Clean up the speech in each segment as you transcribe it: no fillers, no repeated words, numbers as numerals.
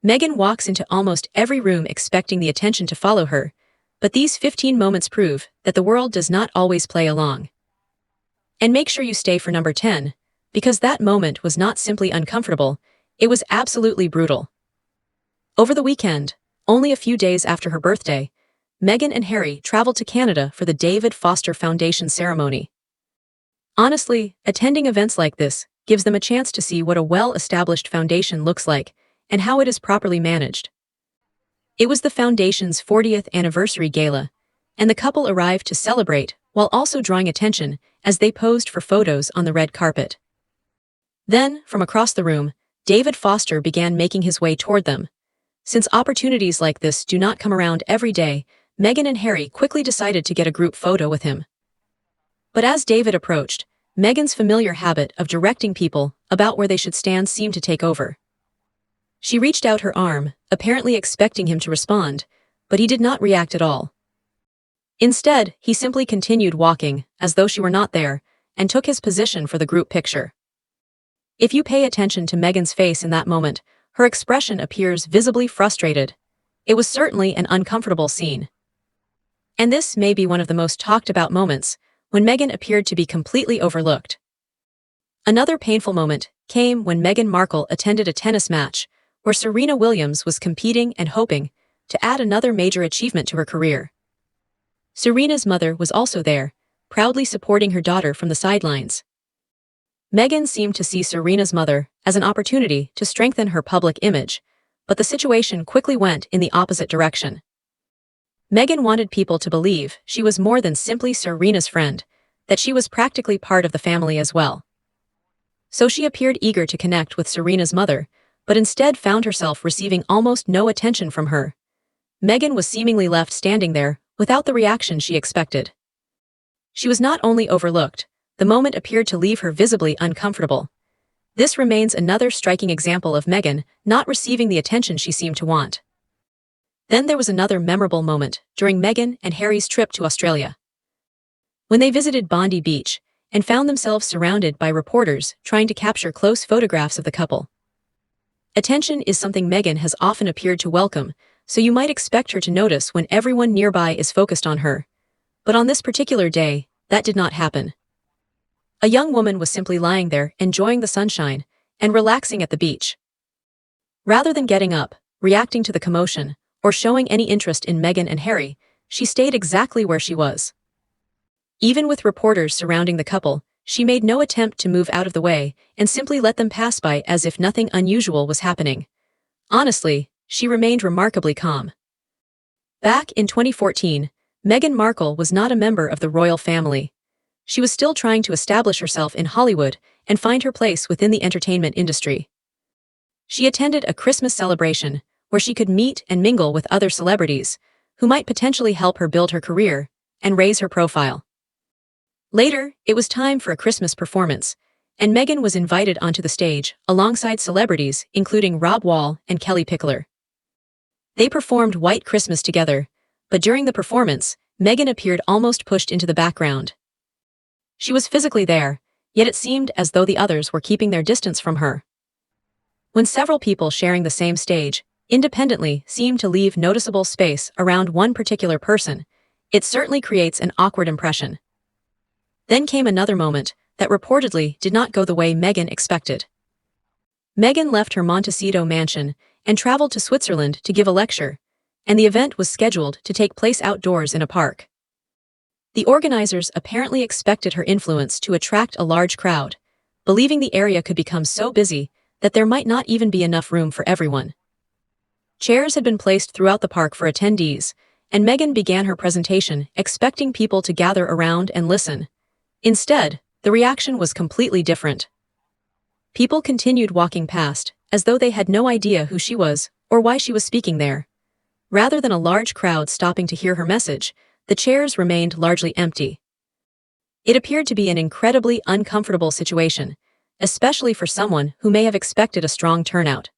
Meghan walks into almost every room expecting the attention to follow her, but these 15 moments prove that the world does not always play along. And make sure you stay for number 10, because that moment was not simply uncomfortable, it was absolutely brutal. Over the weekend, only a few days after her birthday, Meghan and Harry traveled to Canada for the David Foster Foundation ceremony. Honestly, attending events like this gives them a chance to see what a well-established foundation looks like and how it is properly managed. It was the foundation's 40th anniversary gala, and the couple arrived to celebrate while also drawing attention as they posed for photos on the red carpet. Then, from across the room, David Foster began making his way toward them. Since opportunities like this do not come around every day, Meghan and Harry quickly decided to get a group photo with him. But as David approached, Meghan's familiar habit of directing people about where they should stand seemed to take over. She reached out her arm, apparently expecting him to respond, but he did not react at all. Instead, he simply continued walking, as though she were not there, and took his position for the group picture. If you pay attention to Meghan's face in that moment, her expression appears visibly frustrated. It was certainly an uncomfortable scene. And this may be one of the most talked about moments, when Meghan appeared to be completely overlooked. Another painful moment came when Meghan Markle attended a tennis match, where Serena Williams was competing and hoping to add another major achievement to her career. Serena's mother was also there, proudly supporting her daughter from the sidelines. Meghan seemed to see Serena's mother as an opportunity to strengthen her public image, but the situation quickly went in the opposite direction. Meghan wanted people to believe she was more than simply Serena's friend, that she was practically part of the family as well. So she appeared eager to connect with Serena's mother, but instead found herself receiving almost no attention from her. Meghan was seemingly left standing there, without the reaction she expected. She was not only overlooked, the moment appeared to leave her visibly uncomfortable. This remains another striking example of Meghan not receiving the attention she seemed to want. Then there was another memorable moment during Meghan and Harry's trip to Australia. When they visited Bondi Beach and found themselves surrounded by reporters trying to capture close photographs of the couple. Attention is something Meghan has often appeared to welcome, so you might expect her to notice when everyone nearby is focused on her. But on this particular day, that did not happen. A young woman was simply lying there, enjoying the sunshine, and relaxing at the beach. Rather than getting up, reacting to the commotion, or showing any interest in Meghan and Harry, she stayed exactly where she was. Even with reporters surrounding the couple, she made no attempt to move out of the way and simply let them pass by as if nothing unusual was happening. Honestly, she remained remarkably calm. Back in 2014, Meghan Markle was not a member of the royal family. She was still trying to establish herself in Hollywood and find her place within the entertainment industry. She attended a Christmas celebration where she could meet and mingle with other celebrities who might potentially help her build her career and raise her profile. Later, it was time for a Christmas performance, and Meghan was invited onto the stage alongside celebrities including Rob Wall and Kelly Pickler. They performed White Christmas together, but during the performance, Meghan appeared almost pushed into the background. She was physically there, yet it seemed as though the others were keeping their distance from her. When several people sharing the same stage independently seemed to leave noticeable space around one particular person, it certainly creates an awkward impression. Then came another moment that reportedly did not go the way Meghan expected. Meghan left her Montecito mansion and traveled to Switzerland to give a lecture, and the event was scheduled to take place outdoors in a park. The organizers apparently expected her influence to attract a large crowd, believing the area could become so busy that there might not even be enough room for everyone. Chairs had been placed throughout the park for attendees, and Meghan began her presentation expecting people to gather around and listen. Instead, the reaction was completely different. People continued walking past, as though they had no idea who she was or why she was speaking there. Rather than a large crowd stopping to hear her message, the chairs remained largely empty. It appeared to be an incredibly uncomfortable situation, especially for someone who may have expected a strong turnout.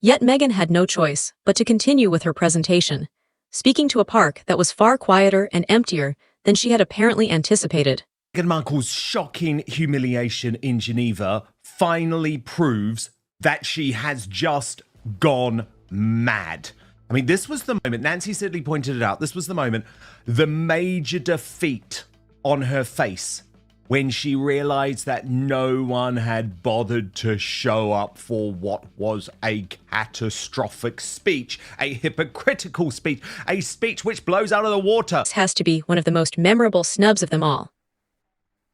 Yet Meghan had no choice but to continue with her presentation, speaking to a park that was far quieter and emptier than she had apparently anticipated. Meghan Markle's shocking humiliation in Geneva finally proves that she has just gone mad. I mean, this was the moment, Nancy Sidley pointed it out, this was the moment, the major defeat on her face when she realized that no one had bothered to show up for what was a catastrophic speech, a hypocritical speech, a speech which blows out of the water. This has to be one of the most memorable snubs of them all.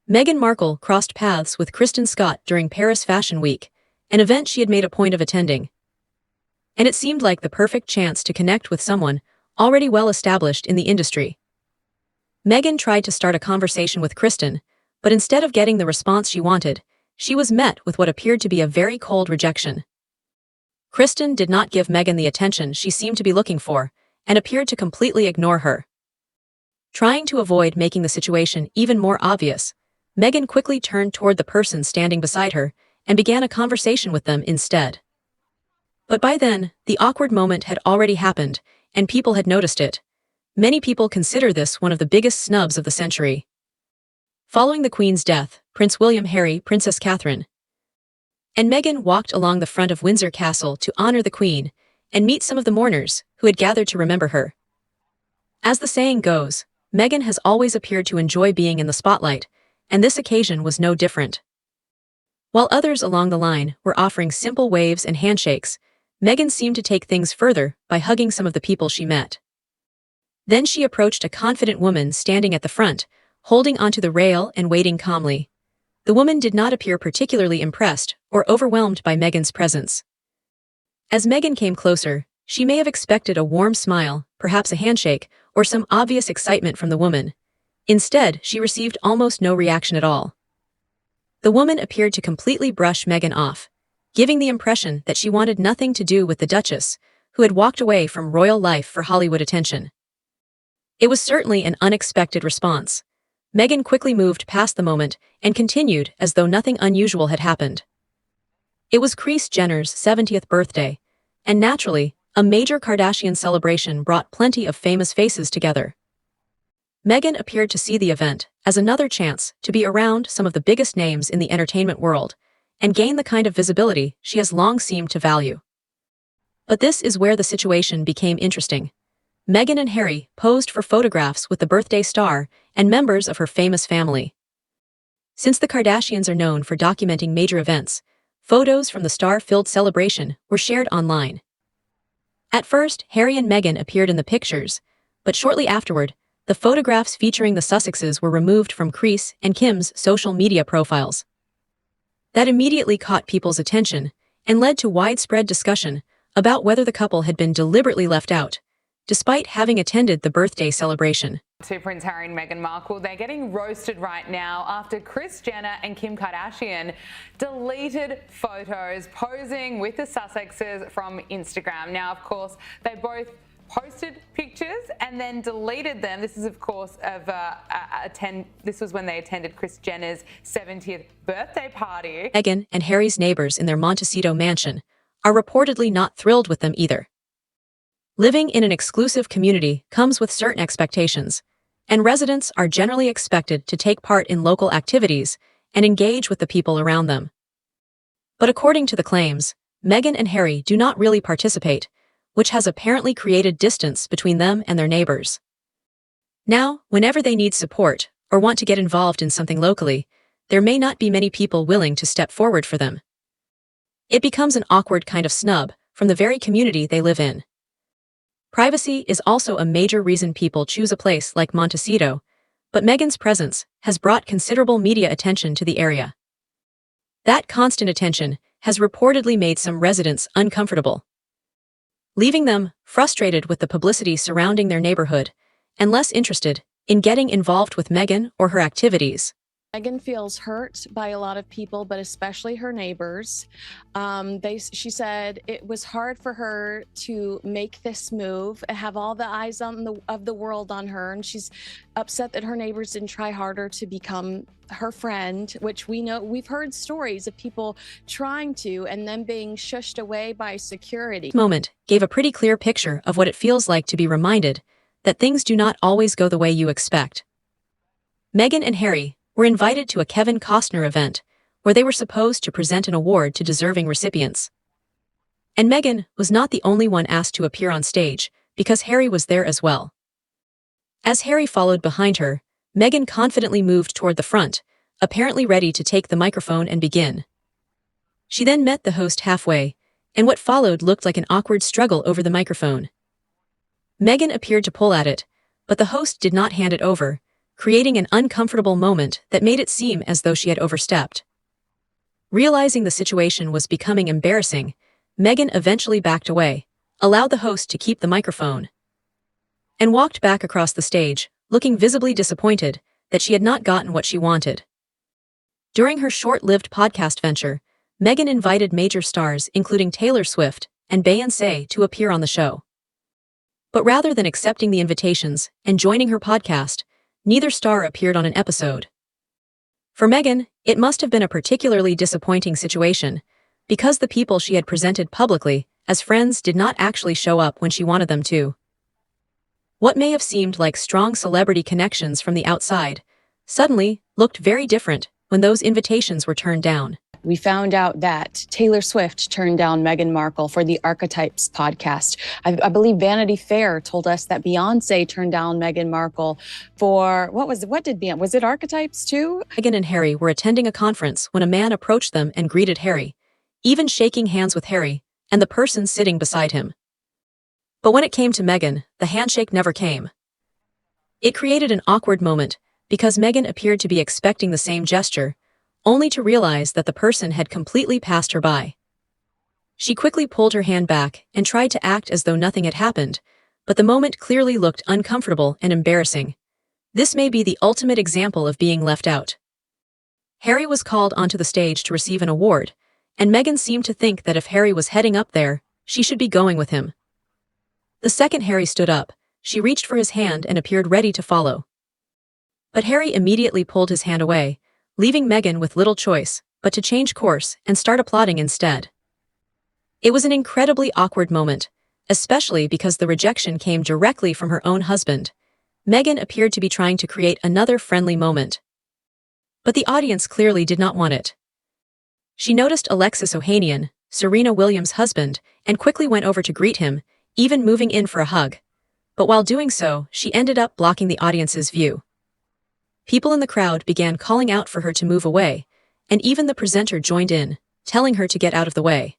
Meghan Markle crossed paths with Kristen Scott during Paris Fashion Week, an event she had made a point of attending. And it seemed like the perfect chance to connect with someone already well established in the industry. Meghan tried to start a conversation with Kristen, but instead of getting the response she wanted, she was met with what appeared to be a very cold rejection. Kristen did not give Meghan the attention she seemed to be looking for, and appeared to completely ignore her. Trying to avoid making the situation even more obvious, Meghan quickly turned toward the person standing beside her and began a conversation with them instead. But by then, the awkward moment had already happened, and people had noticed it. Many people consider this one of the biggest snubs of the century. Following the Queen's death, Prince William, Harry, Princess Catherine, and Meghan walked along the front of Windsor Castle to honor the Queen and meet some of the mourners who had gathered to remember her. As the saying goes, Meghan has always appeared to enjoy being in the spotlight, and this occasion was no different. While others along the line were offering simple waves and handshakes, Meghan seemed to take things further by hugging some of the people she met. Then she approached a confident woman standing at the front, holding onto the rail and waiting calmly. The woman did not appear particularly impressed or overwhelmed by Meghan's presence. As Meghan came closer, she may have expected a warm smile, perhaps a handshake, or some obvious excitement from the woman. Instead, she received almost no reaction at all. The woman appeared to completely brush Meghan off, giving the impression that she wanted nothing to do with the Duchess, who had walked away from royal life for Hollywood attention. It was certainly an unexpected response. Meghan quickly moved past the moment and continued as though nothing unusual had happened. It was Kris Jenner's 70th birthday, and naturally, a major Kardashian celebration brought plenty of famous faces together. Meghan appeared to see the event as another chance to be around some of the biggest names in the entertainment world and gain the kind of visibility she has long seemed to value. But this is where the situation became interesting. Meghan and Harry posed for photographs with the birthday star and members of her famous family. Since the Kardashians are known for documenting major events, photos from the star-filled celebration were shared online. At first, Harry and Meghan appeared in the pictures, but shortly afterward, the photographs featuring the Sussexes were removed from Kris and Kim's social media profiles. That immediately caught people's attention and led to widespread discussion about whether the couple had been deliberately left out, despite having attended the birthday celebration. To Prince Harry and Meghan Markle, they're getting roasted right now after Kris Jenner and Kim Kardashian deleted photos posing with the Sussexes from Instagram. Now, of course, they both posted pictures and then deleted them. This is, of course, this was when they attended Kris Jenner's 70th birthday party. Meghan and Harry's neighbors in their Montecito mansion are reportedly not thrilled with them either. Living in an exclusive community comes with certain expectations, and residents are generally expected to take part in local activities and engage with the people around them. But according to the claims, Meghan and Harry do not really participate, which has apparently created distance between them and their neighbors. Now, whenever they need support or want to get involved in something locally, there may not be many people willing to step forward for them. It becomes an awkward kind of snub from the very community they live in. Privacy is also a major reason people choose a place like Montecito, but Meghan's presence has brought considerable media attention to the area. That constant attention has reportedly made some residents uncomfortable, leaving them frustrated with the publicity surrounding their neighborhood and less interested in getting involved with Meghan or her activities. Meghan feels hurt by a lot of people, but especially her neighbors. She said it was hard for her to make this move and have all the eyes of the world on her, and she's upset that her neighbors didn't try harder to become her friend, which we've heard stories of people trying to and then being shushed away by security. This moment gave a pretty clear picture of what it feels like to be reminded that things do not always go the way you expect. Meghan and Harry were invited to a Kevin Costner event where they were supposed to present an award to deserving recipients. And Meghan was not the only one asked to appear on stage, because Harry was there as well. As Harry followed behind her, Meghan confidently moved toward the front, apparently ready to take the microphone and begin. She then met the host halfway, and what followed looked like an awkward struggle over the microphone. Meghan appeared to pull at it, but the host did not hand it over, creating an uncomfortable moment that made it seem as though she had overstepped. Realizing the situation was becoming embarrassing, Meghan eventually backed away, allowed the host to keep the microphone, and walked back across the stage, looking visibly disappointed that she had not gotten what she wanted. During her short-lived podcast venture, Meghan invited major stars including Taylor Swift and Beyonce to appear on the show. But rather than accepting the invitations and joining her podcast, neither star appeared on an episode. For Meghan, it must have been a particularly disappointing situation, because the people she had presented publicly as friends did not actually show up when she wanted them to. What may have seemed like strong celebrity connections from the outside suddenly looked very different when those invitations were turned down. We found out that Taylor Swift turned down Meghan Markle for the Archetypes podcast. I believe Vanity Fair told us that Beyonce turned down Meghan Markle for, was it Archetypes too? Meghan and Harry were attending a conference when a man approached them and greeted Harry, even shaking hands with Harry and the person sitting beside him. But when it came to Meghan, the handshake never came. It created an awkward moment because Meghan appeared to be expecting the same gesture, only to realize that the person had completely passed her by. She quickly pulled her hand back and tried to act as though nothing had happened, but the moment clearly looked uncomfortable and embarrassing. This may be the ultimate example of being left out. Harry was called onto the stage to receive an award, and Meghan seemed to think that if Harry was heading up there, she should be going with him. The second Harry stood up, she reached for his hand and appeared ready to follow. But Harry immediately pulled his hand away, leaving Meghan with little choice but to change course and start applauding instead. It was an incredibly awkward moment, especially because the rejection came directly from her own husband. Meghan appeared to be trying to create another friendly moment. But the audience clearly did not want it. She noticed Alexis Ohanian, Serena Williams' husband, and quickly went over to greet him, even moving in for a hug. But while doing so, she ended up blocking the audience's view. People in the crowd began calling out for her to move away, and even the presenter joined in, telling her to get out of the way.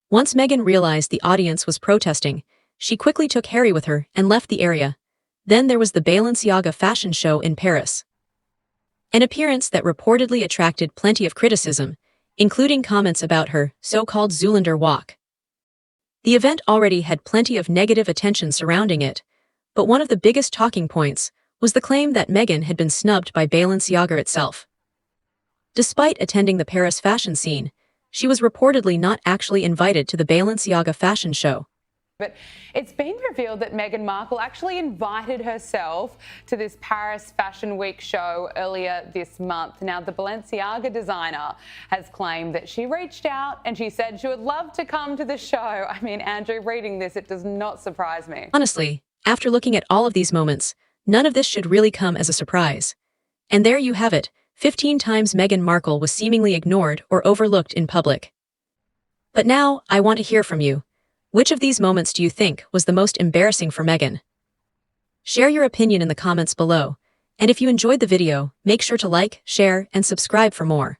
Once Meghan realized the audience was protesting, she quickly took Harry with her and left the area. Then there was the Balenciaga fashion show in Paris, an appearance that reportedly attracted plenty of criticism, including comments about her so-called Zoolander walk. The event already had plenty of negative attention surrounding it, but one of the biggest talking points was the claim that Meghan had been snubbed by Balenciaga itself. Despite attending the Paris fashion scene, she was reportedly not actually invited to the Balenciaga fashion show. But it's been revealed that Meghan Markle actually invited herself to this Paris Fashion Week show earlier this month. Now, the Balenciaga designer has claimed that she reached out and she said she would love to come to the show. I mean, Andrew, reading this, it does not surprise me. Honestly, after looking at all of these moments, none of this should really come as a surprise. And there you have it, 15 times Meghan Markle was seemingly ignored or overlooked in public. But now, I want to hear from you. Which of these moments do you think was the most embarrassing for Meghan? Share your opinion in the comments below, and if you enjoyed the video, make sure to like, share, and subscribe for more.